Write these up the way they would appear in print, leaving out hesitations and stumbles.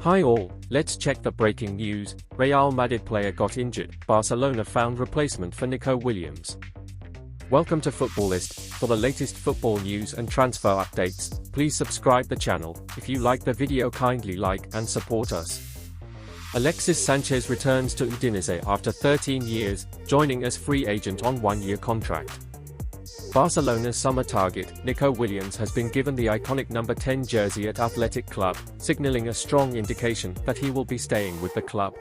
Hi all, let's check the breaking news. Real Madrid player got injured. Barcelona found replacement for Nico Williams. Welcome to Footballist. For the latest football news and transfer updates, please subscribe the channel. If you like the video, kindly like and support us. Alexis Sanchez returns to Udinese after 13 years, joining as free agent on one-year contract. Barcelona's summer target, Nico Williams, has been given the iconic number 10 jersey at Athletic Club, signaling a strong indication that he will be staying with the club.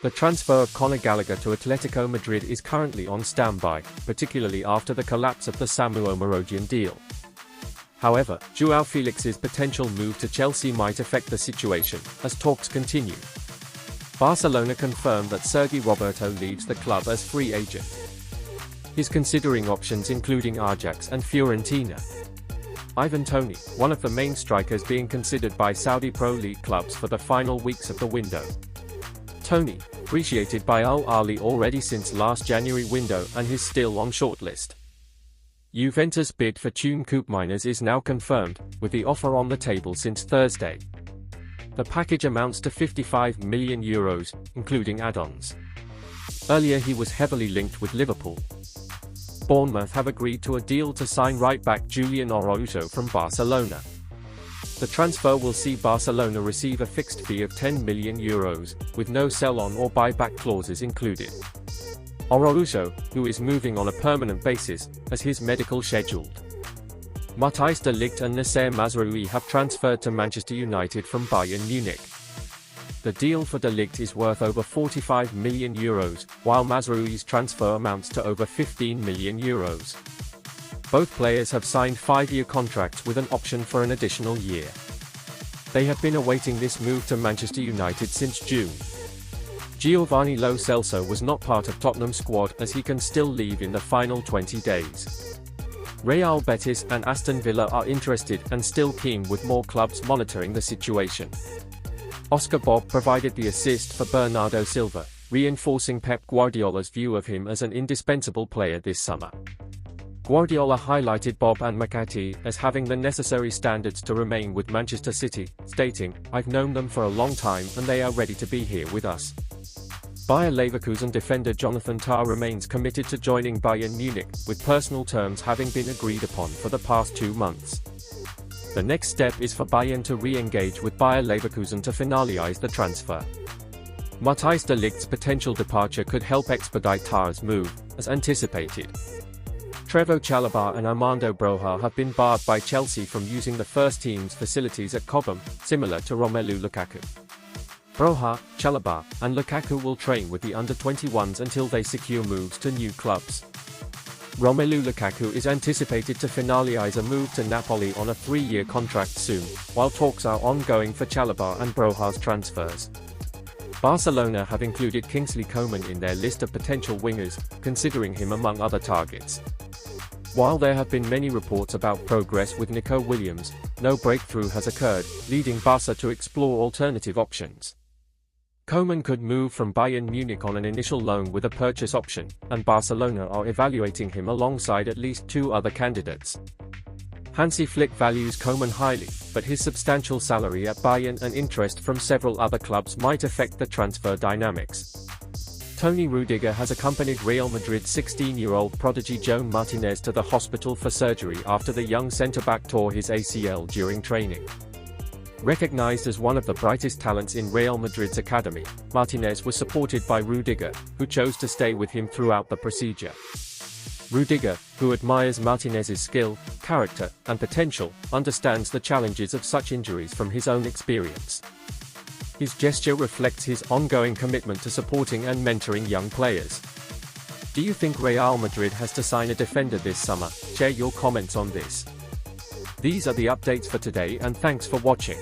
The transfer of Conor Gallagher to Atletico Madrid is currently on standby, particularly after the collapse of the Samu Omorodian deal. However, João Felix's potential move to Chelsea might affect the situation, as talks continue. Barcelona confirmed that Sergi Roberto leaves the club as free agent. He's considering options including Ajax and Fiorentina. Ivan Toney, one of the main strikers being considered by Saudi Pro League clubs for the final weeks of the window. Toney, appreciated by Al Ahly already since last January window and is still on shortlist. Juventus' bid for Tune Koopmeiners is now confirmed, with the offer on the table since Thursday. The package amounts to €55 million, including add-ons. Earlier he was heavily linked with Liverpool. Bournemouth have agreed to a deal to sign right-back Julian Araujo from Barcelona. The transfer will see Barcelona receive a fixed fee of €10 million, with no sell-on or buyback clauses included. Araujo, who is moving on a permanent basis, has his medical scheduled. Matthijs de Ligt and Nasser Mazraoui have transferred to Manchester United from Bayern Munich. The deal for de Ligt is worth over €45 million, while Mazraoui's transfer amounts to over €15 million. Both players have signed 5-year contracts with an option for an additional year. They have been awaiting this move to Manchester United since June. Giovanni Lo Celso was not part of Tottenham's squad as he can still leave in the final 20 days. Real Betis and Aston Villa are interested and still keen, with more clubs monitoring the situation. Oscar Bob provided the assist for Bernardo Silva, reinforcing Pep Guardiola's view of him as an indispensable player this summer. Guardiola highlighted Bob and McAtee as having the necessary standards to remain with Manchester City, stating, "I've known them for a long time and they are ready to be here with us." Bayer Leverkusen defender Jonathan Tah remains committed to joining Bayern Munich, with personal terms having been agreed upon for the past 2 months. The next step is for Bayern to re-engage with Bayer Leverkusen to finalize the transfer. Matthijs de Ligt's potential departure could help expedite Tah's move, as anticipated. Trevoh Chalobah and Armando Broja have been barred by Chelsea from using the first team's facilities at Cobham, similar to Romelu Lukaku. Broja, Chalobah, and Lukaku will train with the under-21s until they secure moves to new clubs. Romelu Lukaku is anticipated to finalize a move to Napoli on a 3-year contract soon, while talks are ongoing for Chalobah and Broja's transfers. Barcelona have included Kingsley Coman in their list of potential wingers, considering him among other targets. While there have been many reports about progress with Nico Williams, no breakthrough has occurred, leading Barca to explore alternative options. Coman could move from Bayern Munich on an initial loan with a purchase option, and Barcelona are evaluating him alongside at least 2 other candidates. Hansi Flick values Coman highly, but his substantial salary at Bayern and interest from several other clubs might affect the transfer dynamics. Tony Rudiger has accompanied Real Madrid's 16-year-old prodigy João Martinez to the hospital for surgery after the young centre-back tore his ACL during training. Recognized as one of the brightest talents in Real Madrid's academy, Martinez was supported by Rudiger, who chose to stay with him throughout the procedure. Rudiger, who admires Martinez's skill, character, and potential, understands the challenges of such injuries from his own experience. His gesture reflects his ongoing commitment to supporting and mentoring young players. Do you think Real Madrid has to sign a defender this summer? Share your comments on this. These are the updates for today, and thanks for watching.